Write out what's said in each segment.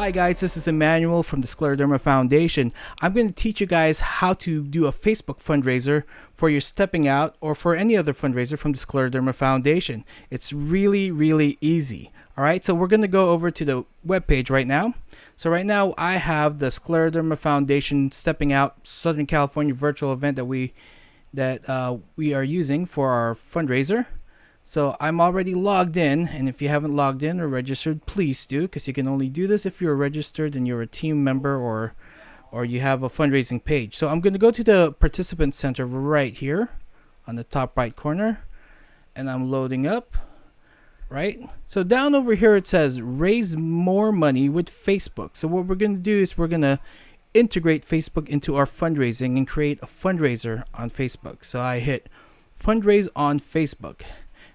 Hi guys, this is Emmanuel from the Scleroderma Foundation. I'm going to teach you guys how to do a Facebook fundraiser for your stepping out or for any other fundraiser from the Scleroderma Foundation. It's really easy. Alright, so we're going to go over to the webpage right now. So right now I have the Scleroderma Foundation Stepping Out Southern California virtual event that we are using for our fundraiser. So I'm already logged in, and if you haven't logged in or registered, please do, because you can only do this if you're registered and you're a team member or you have a fundraising page. So I'm going to go to the participant center right here on the top right corner, and I'm loading up. Right, so down over here it says raise more money with Facebook. So what we're going to do is we're going to integrate Facebook into our fundraising and create a fundraiser on Facebook. So I hit fundraise on Facebook.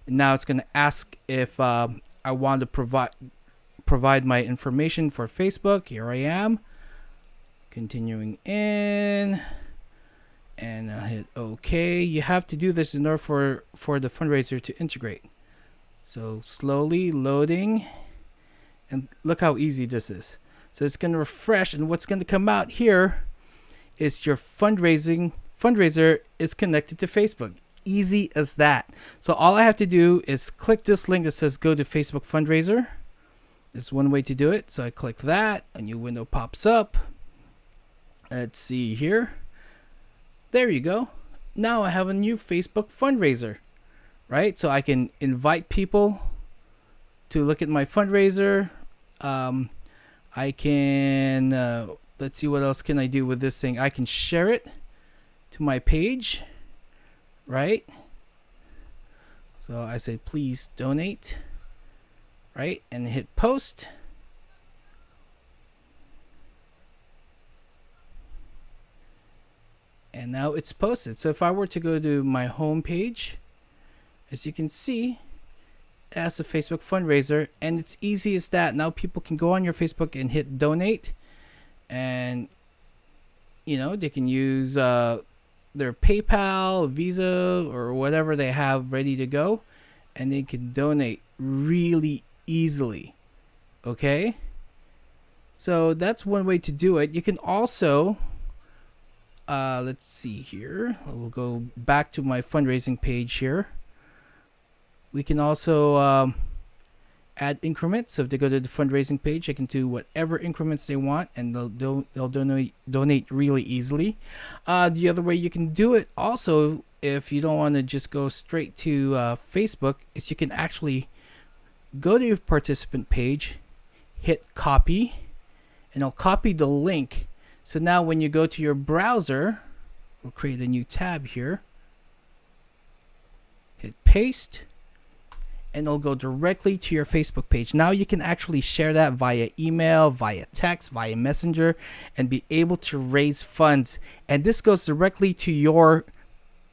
Now it's going to ask if I want to provide my information for Facebook. Here I am, continuing in, and I hit OK. You have to do this in order for the fundraiser to integrate. So slowly loading, and look how easy this is. So it's going to refresh, and what's going to come out here is your fundraiser is connected to Facebook. Easy as that. So all I have to do is click this link that says go to Facebook fundraiser. There's one way to do it. So I click that, a new window pops up. Let's see here. There you go. Now I have a new Facebook fundraiser. Right, so I can invite people to look at my fundraiser. I can let's see, what else can I do with this thing. I can share it to my page, right? So I say please donate, right, and hit post. And now it's posted. So if I were to go to my home page, as you can see, it has a Facebook fundraiser, and it's easy as that. Now people can go on your Facebook and hit donate, and they can use their PayPal, Visa, or whatever they have ready to go, and they can donate really easily. Okay, so that's one way to do it. You can also let's see here, we'll go back to my fundraising page here. We can also add increments. So if they go to the fundraising page, they can do whatever increments they want, and they'll donate really easily. The other way you can do it also, if you don't want to just go straight to Facebook, is you can actually go to your participant page, hit copy, and it'll copy the link. So now when you go to your browser, we'll create a new tab here, hit paste, and it'll go directly to your Facebook page. Now you can actually share that via email, via text, via messenger, and be able to raise funds. And this goes directly to your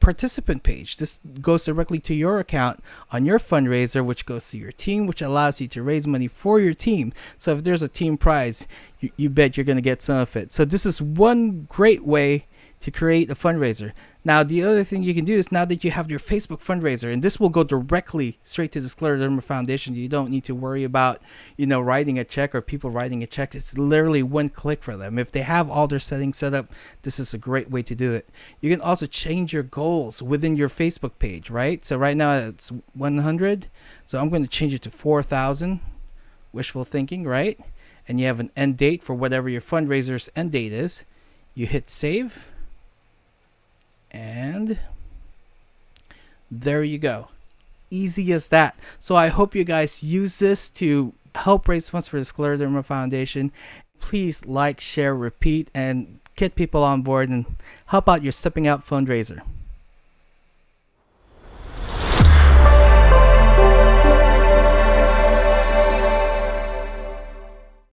participant page. This goes directly to your account on your fundraiser, which goes to your team, which allows you to raise money for your team. So if there's a team prize, you bet you're going to get some of it. So this is one great way to create a fundraiser. Now the other thing you can do is, now that you have your Facebook fundraiser, and this will go directly straight to the Scleroderma Foundation, you don't need to worry about writing a check or people writing a check. It's literally one click for them. If they have all their settings set up, this is a great way to do it. You can also change your goals within your Facebook page, right? So right now it's 100, so I'm going to change it to 4,000. Wishful thinking, right? And you have an end date for whatever your fundraiser's end date is. You hit save, and there you go. Easy as that. So I hope you guys use this to help raise funds for the Scleroderma Foundation. Please like, share, repeat, and get people on board and help out your Stepping Out fundraiser.